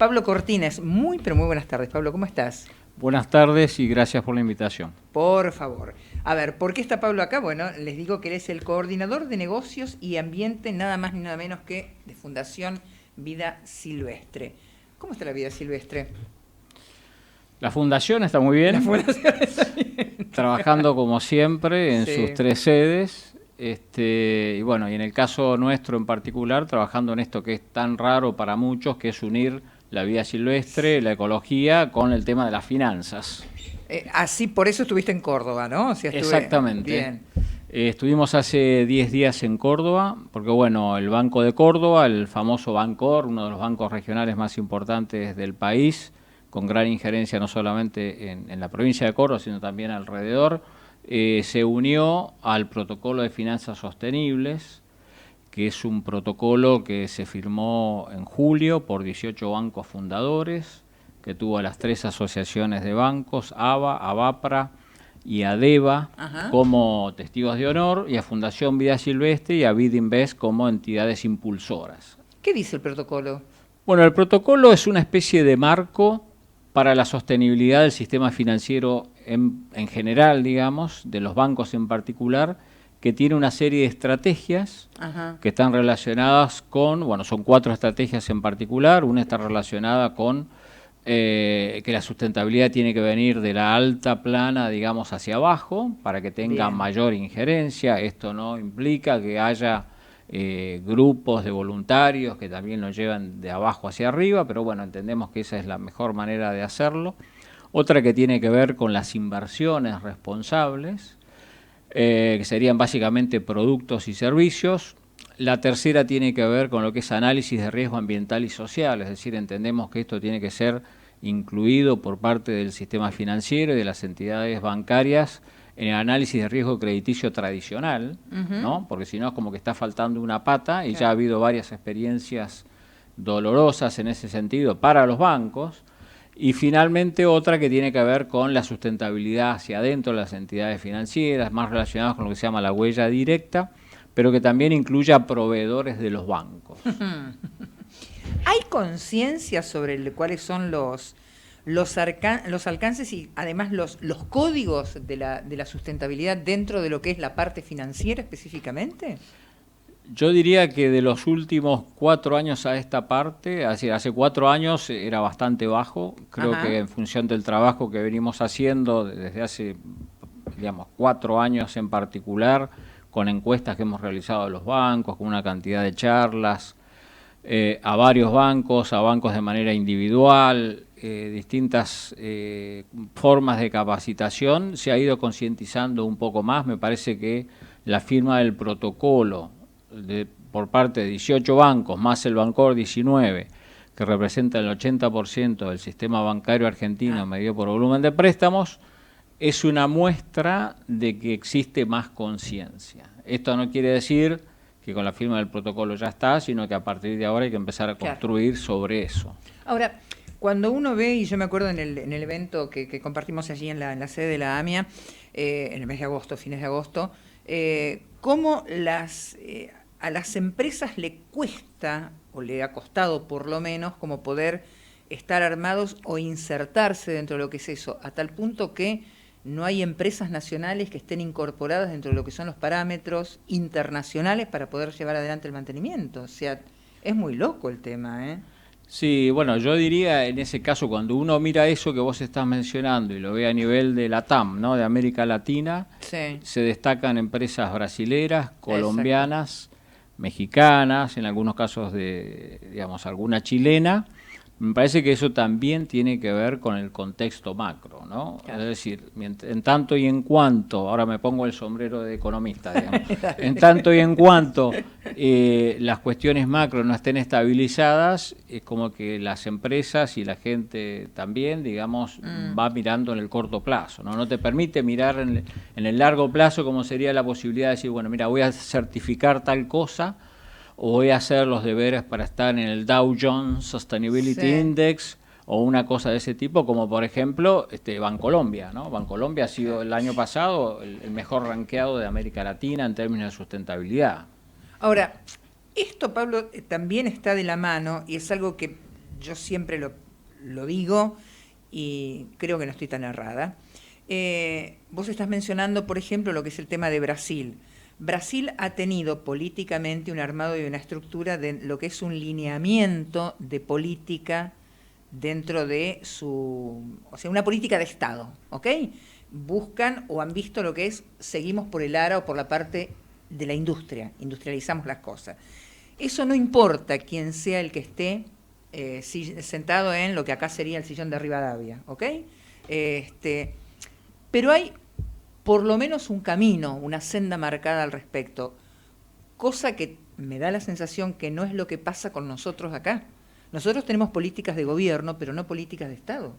Pablo Cortines. Muy, pero muy buenas tardes. Pablo, ¿cómo estás? Buenas tardes y gracias por la invitación. Por favor. A ver, ¿por qué está Pablo acá? Bueno, les digo que él es el coordinador de negocios y ambiente, nada más ni nada menos que de Fundación Vida Silvestre. ¿Cómo está la vida silvestre? La fundación está muy bien. La fundación está bien. Trabajando como siempre en Sí. sus 3 sedes. Y bueno, y en el caso nuestro en particular, trabajando en esto que es tan raro para muchos, que es unir la vida silvestre, la ecología, con el tema de las finanzas. Así, por eso estuviste en Córdoba, ¿no? O sea, Exactamente. Bien. Estuvimos hace 10 días en Córdoba, porque bueno, el Banco de Córdoba, el famoso Bancor, uno de los bancos regionales más importantes del país, con gran injerencia no solamente en la provincia de Córdoba, sino también alrededor, se unió al Protocolo de Finanzas Sostenibles, que es un protocolo que se firmó en julio por 18 bancos fundadores, que tuvo a las 3 asociaciones de bancos, ABA, ABAPRA y ADEVA, como testigos de honor, y a Fundación Vida Silvestre y a Vidinvest como entidades impulsoras. ¿Qué dice el protocolo? Bueno, el protocolo es una especie de marco para la sostenibilidad del sistema financiero en general, digamos, de los bancos en particular, que tiene una serie de estrategias que están relacionadas con, bueno, son 4 estrategias en particular. Una está relacionada con que la sustentabilidad tiene que venir de la alta plana, digamos, hacia abajo, para que tenga mayor injerencia. Esto no implica que haya grupos de voluntarios que también lo llevan de abajo hacia arriba, pero bueno, entendemos que esa es la mejor manera de hacerlo. Otra que tiene que ver con las inversiones responsables, que serían básicamente productos y servicios. La tercera tiene que ver con lo que es análisis de riesgo ambiental y social, es decir, entendemos que esto tiene que ser incluido por parte del sistema financiero y de las entidades bancarias en el análisis de riesgo crediticio tradicional, ¿no? Porque si no es como que está faltando una pata, y ya ha habido varias experiencias dolorosas en ese sentido para los bancos. Y finalmente otra que tiene que ver con la sustentabilidad hacia adentro de las entidades financieras, más relacionadas con lo que se llama la huella directa, pero que también incluye a proveedores de los bancos. ¿Hay conciencia sobre cuáles son los alcances y además los códigos de la sustentabilidad dentro de lo que es la parte financiera específicamente? Yo diría que de los últimos 4 años a esta parte, hace 4 años era bastante bajo. Creo que en función del trabajo que venimos haciendo desde hace, digamos, 4 años en particular, con encuestas que hemos realizado a los bancos, con una cantidad de charlas, a varios bancos, a bancos de manera individual, distintas formas de capacitación, se ha ido concientizando un poco más. Me parece que la firma del protocolo por parte de 18 bancos, más el Bancor 19, que representa el 80% del sistema bancario argentino medido por volumen de préstamos, es una muestra de que existe más conciencia. Esto no quiere decir que con la firma del protocolo ya está, sino que a partir de ahora hay que empezar a construir sobre eso. Ahora, cuando uno ve, y yo me acuerdo en el evento que compartimos allí en la sede de la AMIA, en el mes de agosto, fines de agosto, cómo a las empresas le cuesta, o le ha costado por lo menos, como poder estar armados o insertarse dentro de lo que es eso, a tal punto que no hay empresas nacionales que estén incorporadas dentro de lo que son los parámetros internacionales para poder llevar adelante el mantenimiento. O sea, es muy loco el tema, ¿eh? Sí, bueno, yo diría en ese caso, cuando uno mira eso que vos estás mencionando y lo ve a nivel de la TAM, ¿no?, de América Latina, se destacan empresas brasileras, colombianas, mexicanas, en algunos casos de, digamos, alguna chilena. Me parece que eso también tiene que ver con el contexto macro, ¿no? Es decir, en tanto y en cuanto, ahora me pongo el sombrero de economista, digamos, en tanto y en cuanto las cuestiones macro no estén estabilizadas, es como que las empresas y la gente también, digamos, va mirando en el corto plazo, ¿no? No te permite mirar en el largo plazo, como sería la posibilidad de decir, bueno, mira, voy a certificar tal cosa, o voy a hacer los deberes para estar en el Dow Jones Sustainability Index, o una cosa de ese tipo, como por ejemplo Bancolombia, ¿no? Bancolombia ha sido el año pasado el mejor rankeado de América Latina en términos de sustentabilidad. Ahora, esto, Pablo, también está de la mano, y es algo que yo siempre lo digo y creo que no estoy tan errada. Vos estás mencionando, por ejemplo, lo que es el tema de Brasil. Brasil ha tenido políticamente un armado y una estructura de lo que es un lineamiento de política dentro de o sea, una política de Estado, ¿ok? Buscan o han visto lo que es, seguimos por el ara o por la parte de la industria, industrializamos las cosas. Eso no importa quién sea el que esté sentado en lo que acá sería el sillón de Rivadavia, ¿ok? Pero hay por lo menos un camino, una senda marcada al respecto, cosa que me da la sensación que no es lo que pasa con nosotros acá. Nosotros tenemos políticas de gobierno, pero no políticas de Estado.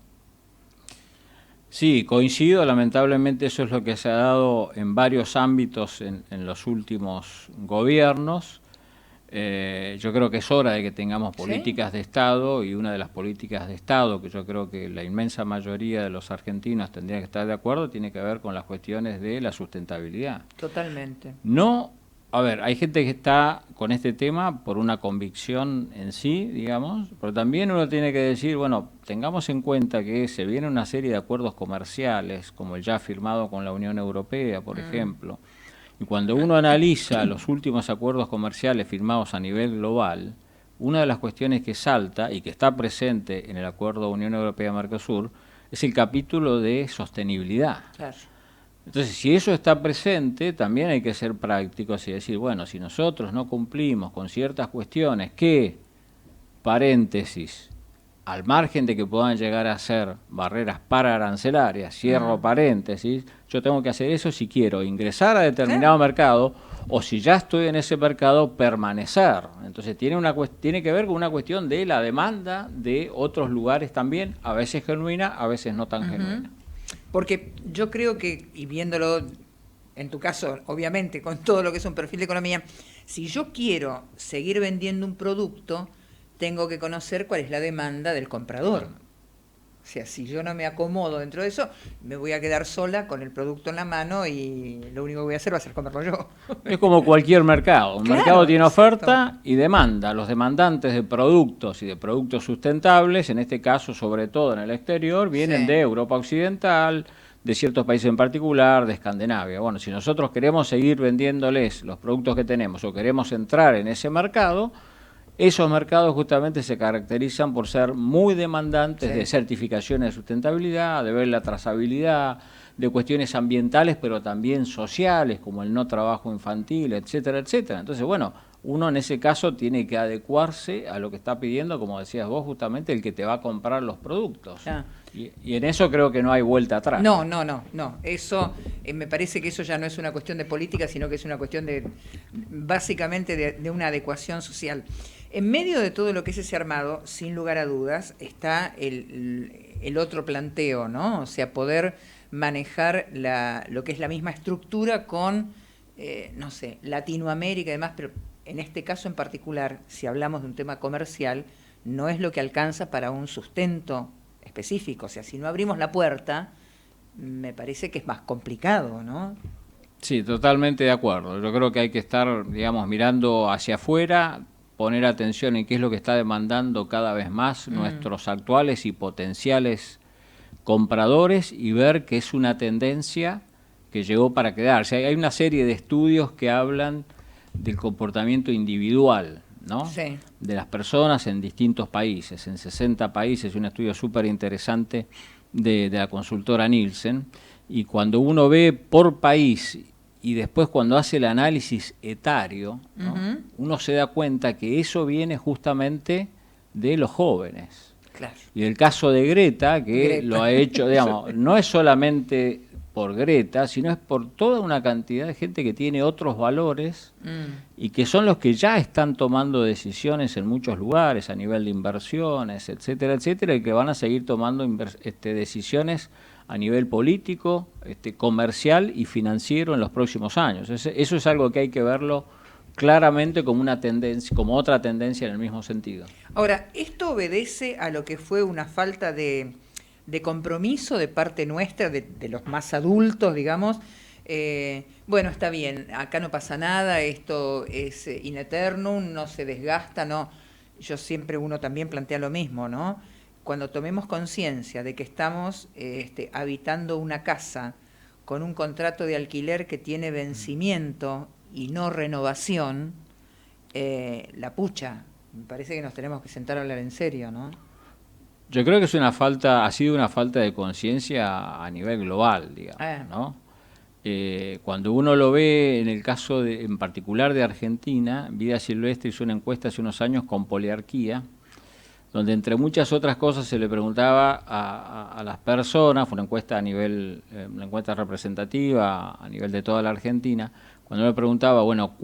Sí, coincido, lamentablemente eso es lo que se ha dado en varios ámbitos en los últimos gobiernos. Yo creo que es hora de que tengamos políticas de Estado, y una de las políticas de Estado que yo creo que la inmensa mayoría de los argentinos tendría que estar de acuerdo tiene que ver con las cuestiones de la sustentabilidad. Totalmente. No, a ver, hay gente que está con este tema por una convicción en sí, digamos, pero también uno tiene que decir, bueno, tengamos en cuenta que se viene una serie de acuerdos comerciales, como el ya firmado con la Unión Europea, por ejemplo. Y cuando uno analiza los últimos acuerdos comerciales firmados a nivel global, una de las cuestiones que salta y que está presente en el acuerdo Unión Europea-Mercosur es el capítulo de sostenibilidad. Claro. Entonces, si eso está presente, también hay que ser prácticos y decir, bueno, si nosotros no cumplimos con ciertas cuestiones que, paréntesis, al margen de que puedan llegar a ser barreras pararancelarias, cierro paréntesis, yo tengo que hacer eso si quiero ingresar a determinado mercado, o si ya estoy en ese mercado, permanecer. Entonces tiene que ver con una cuestión de la demanda de otros lugares también, a veces genuina, a veces no tan genuina. Porque yo creo que, y viéndolo en tu caso, obviamente, con todo lo que es un perfil de economía, si yo quiero seguir vendiendo un producto, tengo que conocer cuál es la demanda del comprador. O sea, si yo no me acomodo dentro de eso, me voy a quedar sola con el producto en la mano y lo único que voy a hacer va a ser comerlo yo. Es como cualquier mercado. Un mercado tiene oferta, exacto, y demanda. Los demandantes de productos y de productos sustentables, en este caso sobre todo en el exterior, vienen de Europa Occidental, de ciertos países en particular, de Escandinavia. Bueno, si nosotros queremos seguir vendiéndoles los productos que tenemos o queremos entrar en ese mercado, esos mercados justamente se caracterizan por ser muy demandantes de certificaciones de sustentabilidad, de ver la trazabilidad, de cuestiones ambientales, pero también sociales, como el no trabajo infantil, etcétera, etcétera. Entonces, bueno, uno en ese caso tiene que adecuarse a lo que está pidiendo, como decías vos, justamente el que te va a comprar los productos. Y en eso creo que no hay vuelta atrás. No. Eso, me parece que eso ya no es una cuestión de política, sino que es una cuestión básicamente de una adecuación social. En medio de todo lo que es ese armado, sin lugar a dudas, está el otro planteo, ¿no? O sea, poder manejar lo que es la misma estructura con, no sé, Latinoamérica y demás, pero en este caso en particular, si hablamos de un tema comercial, no es lo que alcanza para un sustento específico. O sea, si no abrimos la puerta, me parece que es más complicado, ¿no? Sí, totalmente de acuerdo. Yo creo que hay que estar, digamos, mirando hacia afuera, poner atención en qué es lo que está demandando cada vez más nuestros actuales y potenciales compradores, y ver que es una tendencia que llegó para quedarse. Hay una serie de estudios que hablan del comportamiento individual, ¿no? Sí. De las personas en distintos países, en 60 países, un estudio súper interesante de la consultora Nielsen, y cuando uno ve por país y después cuando hace el análisis etario, ¿no? Uno se da cuenta que eso viene justamente de los jóvenes. Claro. Y el caso de Greta, que lo ha hecho, digamos, no es solamente por Greta, sino es por toda una cantidad de gente que tiene otros valores y que son los que ya están tomando decisiones en muchos lugares a nivel de inversiones, etcétera, etcétera, y que van a seguir tomando decisiones a nivel político, comercial y financiero en los próximos años. Eso es algo que hay que verlo claramente como una tendencia, como otra tendencia en el mismo sentido. Ahora, ¿esto obedece a lo que fue una falta de compromiso de parte nuestra, de los más adultos, digamos? Bueno, está bien, acá no pasa nada, esto es in eternum, no se desgasta, no. yo siempre uno también plantea lo mismo, ¿no? Cuando tomemos conciencia de que estamos habitando una casa con un contrato de alquiler que tiene vencimiento y no renovación, la pucha, me parece que nos tenemos que sentar a hablar en serio, ¿no? Yo creo que es una falta, ha sido una falta de conciencia a nivel global, digamos, ¿no? Cuando uno lo ve en el caso en particular de Argentina, Vida Silvestre hizo una encuesta hace unos años con Poliarquía, donde entre muchas otras cosas se le preguntaba a las personas, fue una encuesta a nivel, una encuesta representativa a nivel de toda la Argentina, cuando le preguntaba, bueno,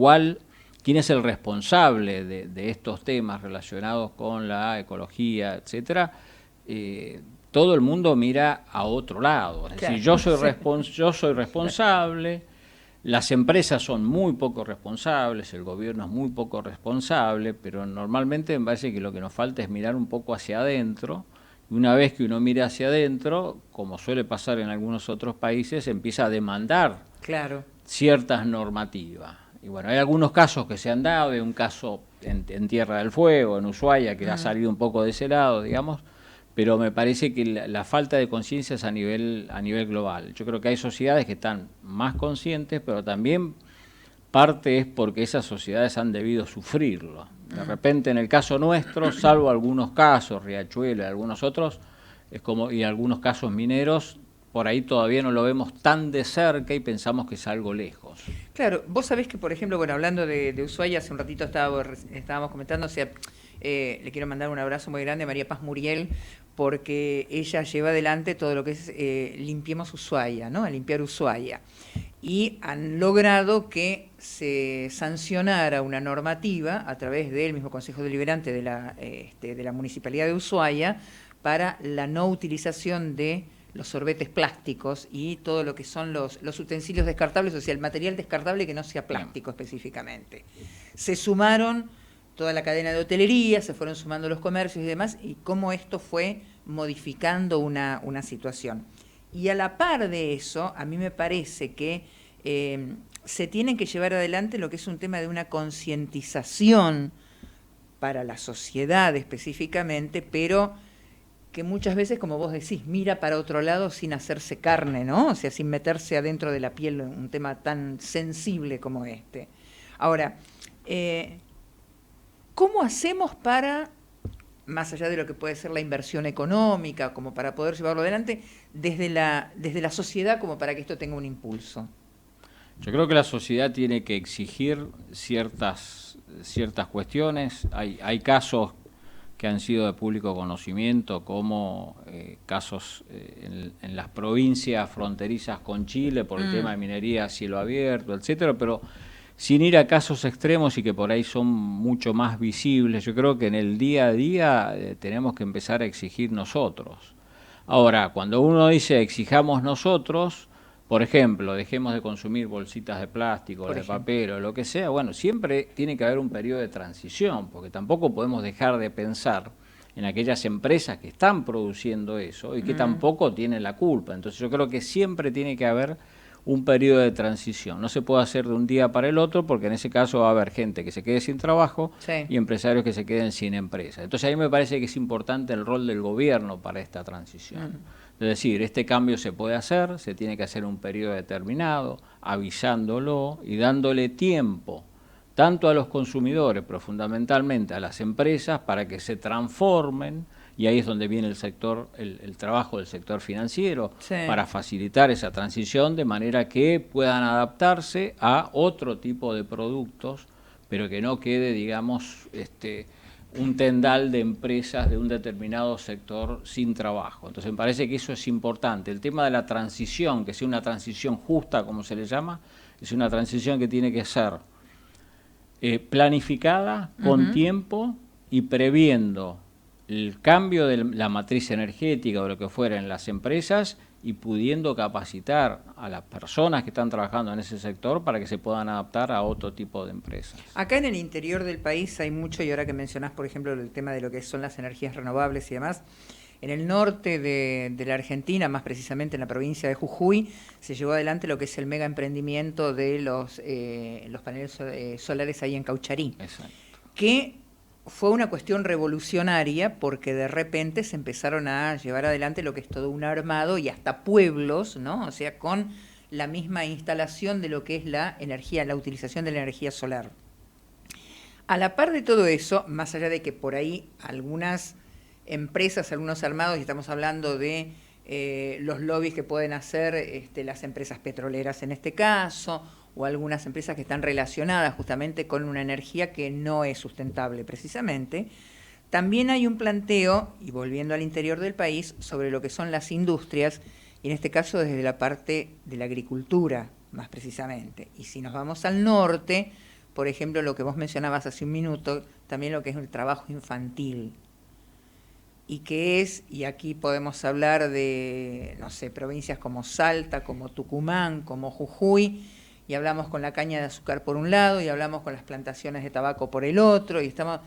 ¿quién es el responsable de estos temas relacionados con la ecología, etcétera? Todo el mundo mira a otro lado. Es decir, yo soy responsable, las empresas son muy poco responsables, el gobierno es muy poco responsable, pero normalmente me parece que lo que nos falta es mirar un poco hacia adentro. Y una vez que uno mira hacia adentro, como suele pasar en algunos otros países, empieza a demandar ciertas normativas. Y bueno, hay algunos casos que se han dado, hay un caso en Tierra del Fuego, en Ushuaia, que ha salido un poco de ese lado, digamos, pero me parece que la falta de conciencia es a nivel global. Yo creo que hay sociedades que están más conscientes, pero también parte es porque esas sociedades han debido sufrirlo. De repente, en el caso nuestro, salvo algunos casos, Riachuelo y algunos otros, y algunos casos mineros, por ahí todavía no lo vemos tan de cerca y pensamos que es algo lejos. Claro, vos sabés que, por ejemplo, bueno, hablando de Ushuaia, hace un ratito estábamos comentando, o sea, le quiero mandar un abrazo muy grande a María Paz Muriel, porque ella lleva adelante todo lo que es Limpiemos Ushuaia, ¿no? A limpiar Ushuaia. Y han logrado que se sancionara una normativa a través del mismo Consejo Deliberante de la Municipalidad de Ushuaia para la no utilización de los sorbetes plásticos y todo lo que son los utensilios descartables, o sea, el material descartable que no sea plástico específicamente. Se sumaron toda la cadena de hotelería, se fueron sumando los comercios y demás, y cómo esto fue modificando una situación. Y a la par de eso, a mí me parece que se tienen que llevar adelante lo que es un tema de una concientización para la sociedad específicamente, pero que muchas veces, como vos decís, mira para otro lado sin hacerse carne, ¿no? O sea, sin meterse adentro de la piel, un tema tan sensible como este. Ahora, ¿cómo hacemos para, más allá de lo que puede ser la inversión económica, como para poder llevarlo adelante, desde la sociedad como para que esto tenga un impulso? Yo creo que la sociedad tiene que exigir ciertas cuestiones. Hay casos que han sido de público conocimiento, como casos en las provincias fronterizas con Chile por el tema de minería a cielo abierto, etcétera, pero sin ir a casos extremos y que por ahí son mucho más visibles. Yo creo que en el día a día tenemos que empezar a exigir nosotros. Ahora, cuando uno dice exijamos nosotros, por ejemplo, dejemos de consumir bolsitas de plástico, de papel o lo que sea, bueno, siempre tiene que haber un periodo de transición, porque tampoco podemos dejar de pensar en aquellas empresas que están produciendo eso y que tampoco tienen la culpa. Entonces yo creo que siempre tiene que haber un periodo de transición. No se puede hacer de un día para el otro, porque en ese caso va a haber gente que se quede sin trabajo y empresarios que se queden sin empresa. Entonces a mí me parece que es importante el rol del gobierno para esta transición. Es decir, este cambio se puede hacer, se tiene que hacer en un periodo determinado, avisándolo y dándole tiempo, tanto a los consumidores, pero fundamentalmente a las empresas, para que se transformen, y ahí es donde viene el trabajo del sector financiero, para facilitar esa transición de manera que puedan adaptarse a otro tipo de productos, pero que no quede, digamos, un tendal de empresas de un determinado sector sin trabajo. Entonces me parece que eso es importante. El tema de la transición, que sea una transición justa, como se le llama, es una transición que tiene que ser planificada, con tiempo y previendo el cambio de la matriz energética o lo que fuera en las empresas y pudiendo capacitar a las personas que están trabajando en ese sector para que se puedan adaptar a otro tipo de empresas. Acá en el interior del país hay mucho, y ahora que mencionás, por ejemplo, el tema de lo que son las energías renovables y demás, en el norte de la Argentina, más precisamente en la provincia de Jujuy, se llevó adelante lo que es el mega emprendimiento de los paneles solares ahí en Caucharí. Exacto. Que fue una cuestión revolucionaria porque de repente se empezaron a llevar adelante lo que es todo un armado y hasta pueblos, ¿no? O sea, con la misma instalación de lo que es la energía, la utilización de la energía solar. A la par de todo eso, más allá de que por ahí algunas empresas, algunos armados, y estamos hablando de los lobbies que pueden hacer las empresas petroleras en este caso, o algunas empresas que están relacionadas justamente con una energía que no es sustentable precisamente, también hay un planteo, y volviendo al interior del país, sobre lo que son las industrias, y en este caso desde la parte de la agricultura, más precisamente. Y si nos vamos al norte, por ejemplo, lo que vos mencionabas hace un minuto, también lo que es el trabajo infantil. Y que es, y aquí podemos hablar de, no sé, provincias como Salta, como Tucumán, como Jujuy, y hablamos con la caña de azúcar por un lado, y hablamos con las plantaciones de tabaco por el otro, y estamos...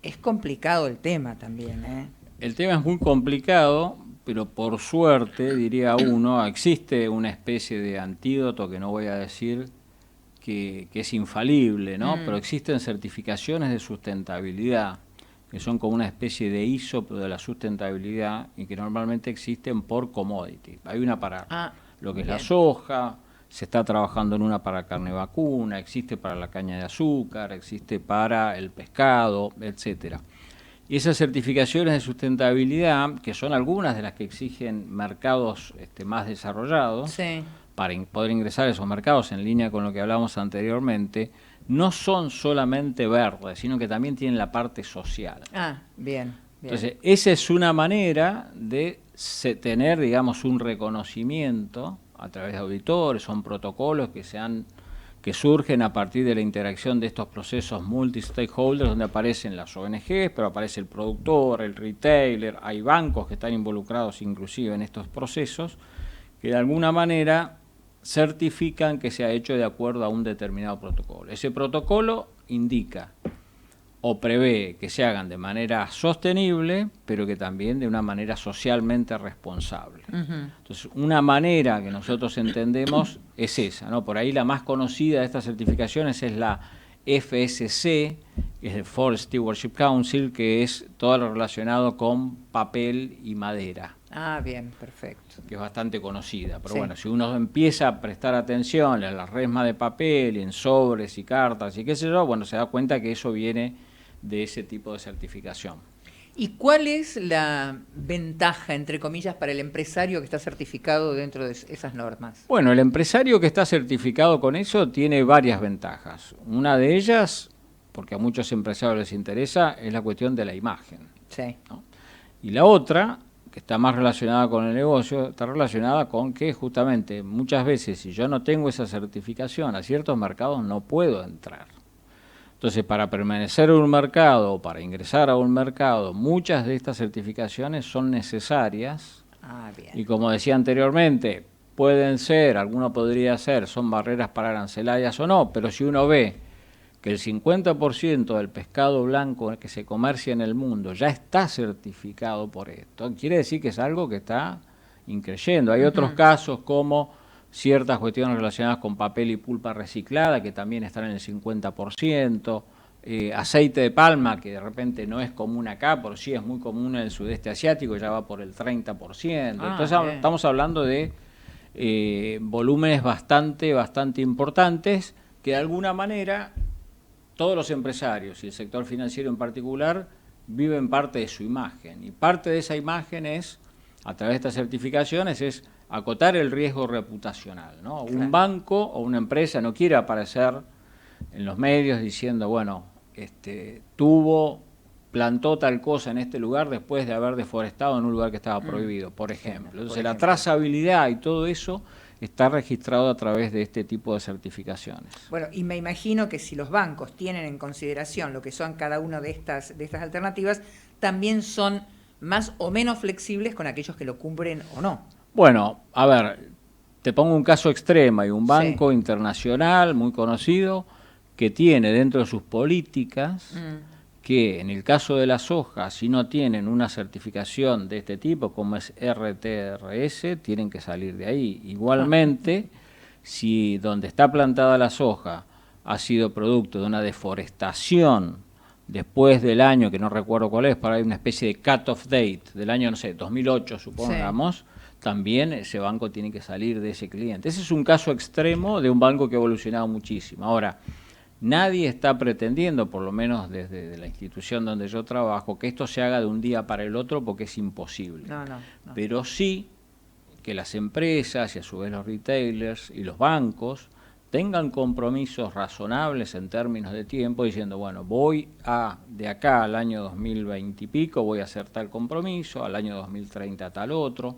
Es complicado el tema también, ¿eh? El tema es muy complicado, pero por suerte, diría uno, existe una especie de antídoto que no voy a decir que es infalible, ¿no? Pero existen certificaciones de sustentabilidad, que son como una especie de ISO pero de la sustentabilidad y que normalmente existen por commodity. Hay una para lo que es la soja, se está trabajando en una para carne vacuna, existe para la caña de azúcar, existe para el pescado, etcétera. Y esas certificaciones de sustentabilidad, que son algunas de las que exigen mercados más desarrollados, Sí. para poder ingresar a esos mercados en línea con lo que hablamos anteriormente, no son solamente verdes, sino que también tienen la parte social. Bien. Entonces, esa es una manera de tener, digamos, un reconocimiento a través de auditores, son protocolos que surgen a partir de la interacción de estos procesos multi-stakeholders, donde aparecen las ONGs, pero aparece el productor, el retailer, hay bancos que están involucrados inclusive en estos procesos, que de alguna manera certifican que se ha hecho de acuerdo a un determinado protocolo. Ese protocolo indica o prevé que se hagan de manera sostenible, pero que también de una manera socialmente responsable. Entonces, una manera que nosotros entendemos es esa, ¿no? Por ahí la más conocida de estas certificaciones es la FSC, que es el Forest Stewardship Council, que es todo lo relacionado con papel y madera. Bien, perfecto. Que es bastante conocida, pero sí. Bueno, si uno empieza a prestar atención a las resmas de papel, en sobres y cartas y qué sé yo, bueno, se da cuenta que eso viene de ese tipo de certificación. ¿Y cuál es la ventaja, entre comillas, para el empresario que está certificado dentro de esas normas? Bueno, el empresario que está certificado con eso tiene varias ventajas. Una de ellas, porque a muchos empresarios les interesa, es la cuestión de la imagen. Sí. ¿No? Y la otra, que está más relacionada con el negocio, está relacionada con que justamente muchas veces si yo no tengo esa certificación a ciertos mercados no puedo entrar. Entonces, para permanecer en un mercado o para ingresar a un mercado, muchas de estas certificaciones son necesarias. Bien. Y como decía anteriormente, pueden ser, alguno podría ser, son barreras para arancelarias o no, pero si uno ve que el 50% del pescado blanco que se comercia en el mundo ya está certificado por esto, quiere decir que es algo que está increyendo. Hay otros casos como ciertas cuestiones relacionadas con papel y pulpa reciclada, que también están en el 50%, aceite de palma, que de repente no es común acá, pero sí es muy común en el sudeste asiático, ya va por el 30%. Entonces estamos hablando de volúmenes bastante importantes, que de alguna manera todos los empresarios y el sector financiero en particular viven parte de su imagen, y parte de esa imagen es, a través de estas certificaciones, es acotar el riesgo reputacional, ¿no? Claro. Un banco o una empresa no quiere aparecer en los medios diciendo, bueno, plantó tal cosa en este lugar después de haber deforestado en un lugar que estaba prohibido, por ejemplo. Entonces, la trazabilidad y todo eso está registrado a través de este tipo de certificaciones. Bueno, y me imagino que si los bancos tienen en consideración lo que son cada una de estas alternativas, también son más o menos flexibles con aquellos que lo cumplen o no. Bueno, a ver, te pongo un caso extremo. Hay un banco internacional muy conocido que tiene dentro de sus políticas que en el caso de la soja, si no tienen una certificación de este tipo, como es RTRS, tienen que salir de ahí. Igualmente, si donde está plantada la soja ha sido producto de una deforestación después del año, que no recuerdo cuál es, para hay una especie de cut-off date, del año, no sé, 2008, supongamos, también ese banco tiene que salir de ese cliente. Ese es un caso extremo de un banco que ha evolucionado muchísimo. Ahora, nadie está pretendiendo, por lo menos desde la institución donde yo trabajo, que esto se haga de un día para el otro porque es imposible. No. Pero sí que las empresas y a su vez los retailers y los bancos tengan compromisos razonables en términos de tiempo, diciendo, bueno, de acá al año 2020 y pico voy a hacer tal compromiso, al año 2030 tal otro,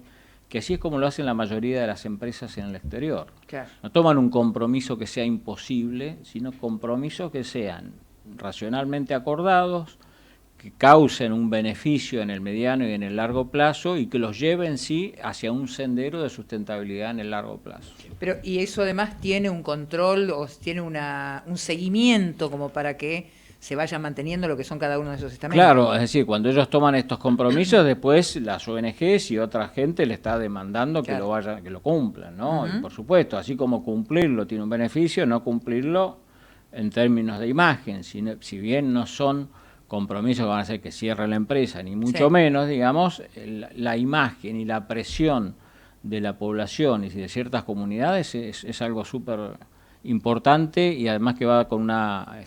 que así es como lo hacen la mayoría de las empresas en el exterior. Claro. No toman un compromiso que sea imposible, sino compromisos que sean racionalmente acordados, que causen un beneficio en el mediano y en el largo plazo y que los lleven, sí, hacia un sendero de sustentabilidad en el largo plazo. Pero, ¿y eso además tiene un control o tiene un seguimiento como para que se vaya manteniendo lo que son cada uno de esos estamentos? Claro, es decir, cuando ellos toman estos compromisos, después las ONGs y otra gente le está demandando que lo cumplan, ¿no? Y por supuesto, así como cumplirlo tiene un beneficio, no cumplirlo en términos de imagen, si bien no son compromisos que van a hacer que cierre la empresa, ni mucho menos, digamos, la imagen y la presión de la población y de ciertas comunidades es algo súper importante y además que va con una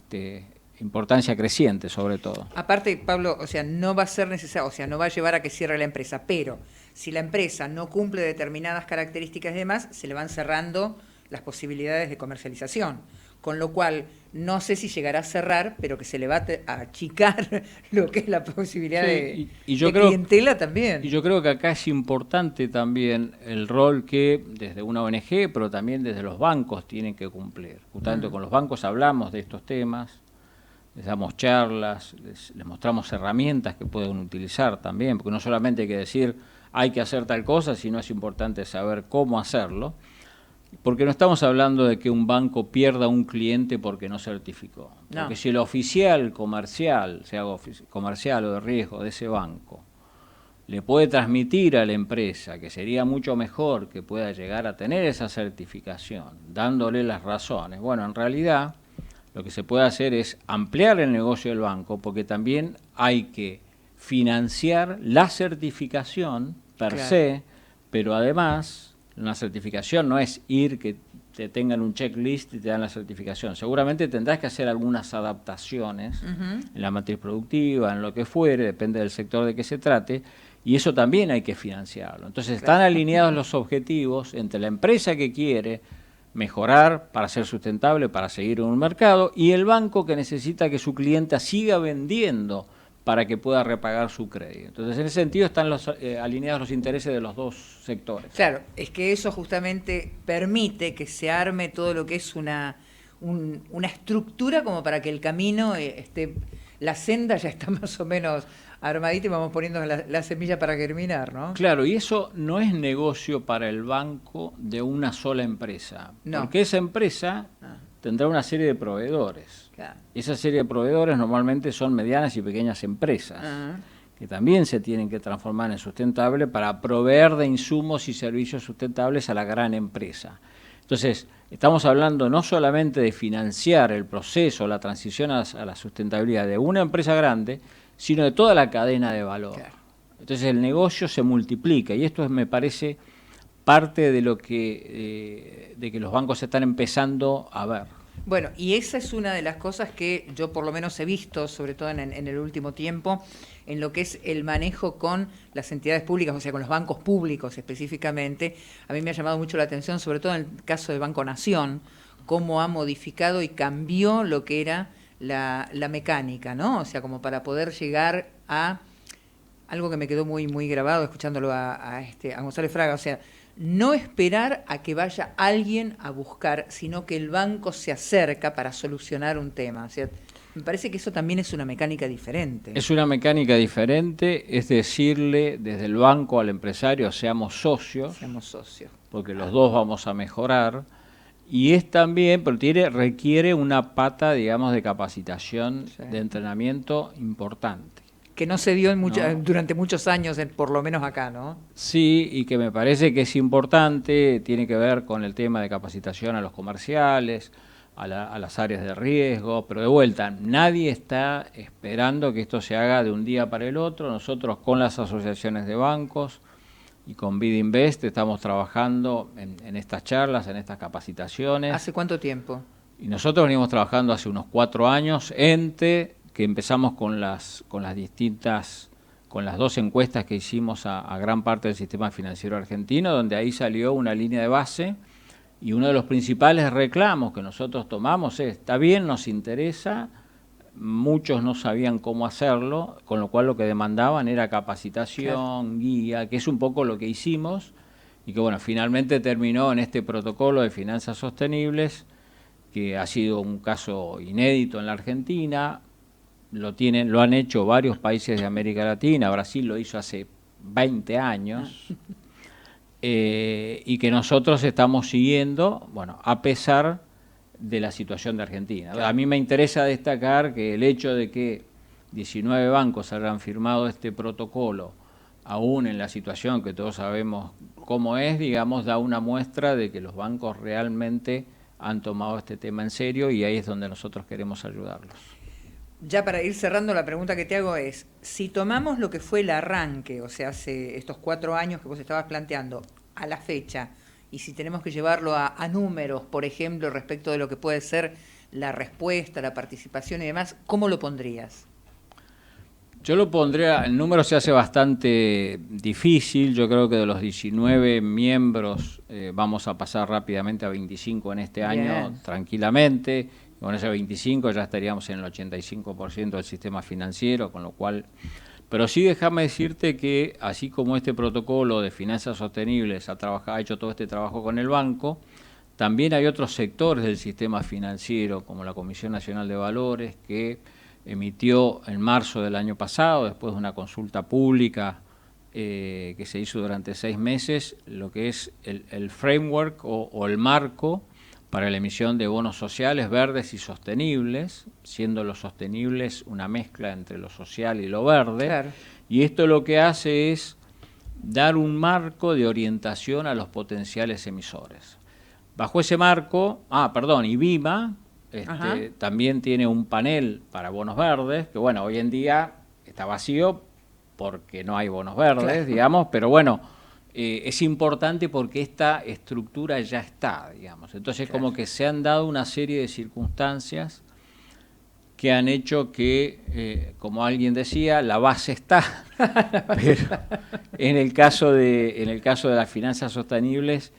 importancia creciente sobre todo. Aparte, Pablo, o sea, no va a ser necesario, o sea, no va a llevar a que cierre la empresa, pero si la empresa no cumple determinadas características y demás, se le van cerrando las posibilidades de comercialización. Con lo cual, no sé si llegará a cerrar, pero que se le va a achicar lo que es la posibilidad de clientela también. Y yo creo que acá es importante también el rol que desde una ONG, pero también desde los bancos tienen que cumplir. Justamente con los bancos hablamos de estos temas, les damos charlas, les mostramos herramientas que pueden utilizar también, porque no solamente hay que decir hay que hacer tal cosa, sino es importante saber cómo hacerlo. Porque no estamos hablando de que un banco pierda un cliente porque no certificó. No. Porque si el oficial comercial, sea comercial o de riesgo de ese banco, le puede transmitir a la empresa que sería mucho mejor que pueda llegar a tener esa certificación, dándole las razones. Bueno, en realidad lo que se puede hacer es ampliar el negocio del banco, porque también hay que financiar la certificación per se, pero además una certificación no es ir que te tengan un checklist y te dan la certificación. Seguramente tendrás que hacer algunas adaptaciones en la matriz productiva, en lo que fuere, depende del sector de que se trate, y eso también hay que financiarlo. Entonces están alineados los objetivos entre la empresa que quiere mejorar para ser sustentable, para seguir en un mercado, y el banco que necesita que su clienta siga vendiendo para que pueda repagar su crédito. Entonces, en ese sentido están alineados los intereses de los dos sectores. Claro, es que eso justamente permite que se arme todo lo que es una estructura como para que el camino la senda ya está más o menos armadita y vamos poniendo la semilla para germinar, ¿no? Claro, y eso no es negocio para el banco de una sola empresa, porque esa empresa tendrá una serie de proveedores. Claro. Esa serie de proveedores normalmente son medianas y pequeñas empresas, que también se tienen que transformar en sustentables para proveer de insumos y servicios sustentables a la gran empresa. Entonces, estamos hablando no solamente de financiar el proceso, la transición a la sustentabilidad de una empresa grande, sino de toda la cadena de valor. Claro. Entonces, el negocio se multiplica y esto me parece parte de lo que los bancos están empezando a ver. Bueno, y esa es una de las cosas que yo por lo menos he visto, sobre todo en el último tiempo, en lo que es el manejo con las entidades públicas, o sea, con los bancos públicos específicamente. A mí me ha llamado mucho la atención, sobre todo en el caso de Banco Nación, cómo ha modificado y cambió lo que era la mecánica, ¿no? O sea, como para poder llegar a algo que me quedó muy, muy grabado escuchándolo a González Fraga, o sea, no esperar a que vaya alguien a buscar, sino que el banco se acerca para solucionar un tema. O sea, me parece que eso también es una mecánica diferente. Es una mecánica diferente, es decirle desde el banco al empresario, seamos socios. Seamos socios. Porque los dos vamos a mejorar. Y es también, pero requiere una pata, digamos, de capacitación, de entrenamiento importante. Que no se dio durante muchos años, por lo menos acá, ¿no? Sí, y que me parece que es importante, tiene que ver con el tema de capacitación a los comerciales, a las áreas de riesgo, pero de vuelta, nadie está esperando que esto se haga de un día para el otro. Nosotros con las asociaciones de bancos y con BidInvest estamos trabajando en estas charlas, en estas capacitaciones. ¿Hace cuánto tiempo? Y nosotros venimos trabajando hace unos 4 años, que empezamos con las dos encuestas que hicimos a gran parte del sistema financiero argentino, donde ahí salió una línea de base. Y uno de los principales reclamos que nosotros tomamos es, está bien, nos interesa, muchos no sabían cómo hacerlo, con lo cual lo que demandaban era capacitación, guía, que es un poco lo que hicimos, y que bueno, finalmente terminó en este protocolo de finanzas sostenibles, que ha sido un caso inédito en la Argentina, lo han hecho varios países de América Latina, Brasil lo hizo hace 20 años, y que nosotros estamos siguiendo, bueno, a pesar de la situación de Argentina. A mí me interesa destacar que el hecho de que 19 bancos hayan firmado este protocolo, aún en la situación que todos sabemos cómo es, digamos, da una muestra de que los bancos realmente han tomado este tema en serio, y ahí es donde nosotros queremos ayudarlos. Ya para ir cerrando, la pregunta que te hago es, si tomamos lo que fue el arranque, o sea, hace estos 4 años que vos estabas planteando, a la fecha, y si tenemos que llevarlo a números, por ejemplo, respecto de lo que puede ser la respuesta, la participación y demás, ¿cómo lo pondrías? Yo lo pondría, el número se hace bastante difícil, yo creo que de los 19 miembros vamos a pasar rápidamente a 25 en este año, tranquilamente. Con ese 25 ya estaríamos en el 85% del sistema financiero, con lo cual... Pero sí déjame decirte que, así como este protocolo de finanzas sostenibles ha hecho todo este trabajo con el banco, también hay otros sectores del sistema financiero, como la Comisión Nacional de Valores, que emitió en marzo del año pasado, después de una consulta pública que se hizo durante 6 meses, lo que es el framework o el marco para la emisión de bonos sociales verdes y sostenibles, siendo los sostenibles una mezcla entre lo social y lo verde. Claro. Y esto lo que hace es dar un marco de orientación a los potenciales emisores. Bajo ese marco, IBIMA también tiene un panel para bonos verdes, que bueno, hoy en día está vacío porque no hay bonos verdes, digamos, pero bueno, es importante porque esta estructura ya está, digamos. Entonces, como que se han dado una serie de circunstancias que han hecho que, como alguien decía, la base está, pero en el caso de las finanzas sostenibles,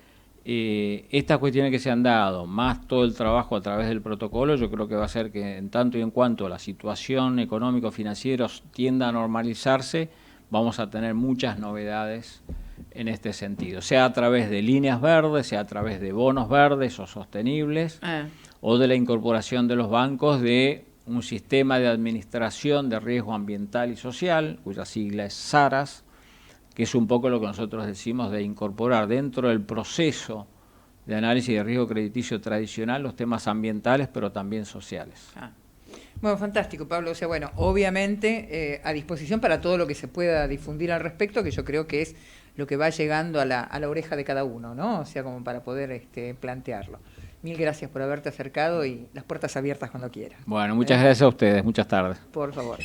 estas cuestiones que se han dado, más todo el trabajo a través del protocolo, yo creo que va a hacer que en tanto y en cuanto la situación económico-financiera tienda a normalizarse, vamos a tener muchas novedades en este sentido, sea a través de líneas verdes, sea a través de bonos verdes o sostenibles, o de la incorporación de los bancos de un sistema de administración de riesgo ambiental y social, cuya sigla es SARAS, que es un poco lo que nosotros decimos de incorporar dentro del proceso de análisis de riesgo crediticio tradicional los temas ambientales, pero también sociales. Bueno, fantástico, Pablo. O sea, bueno, obviamente a disposición para todo lo que se pueda difundir al respecto, que yo creo que es lo que va llegando a la oreja de cada uno, ¿no? O sea, como para poder plantearlo. Mil gracias por haberte acercado y las puertas abiertas cuando quieras. Bueno, muchas gracias a ustedes. Muchas tardes. Por favor.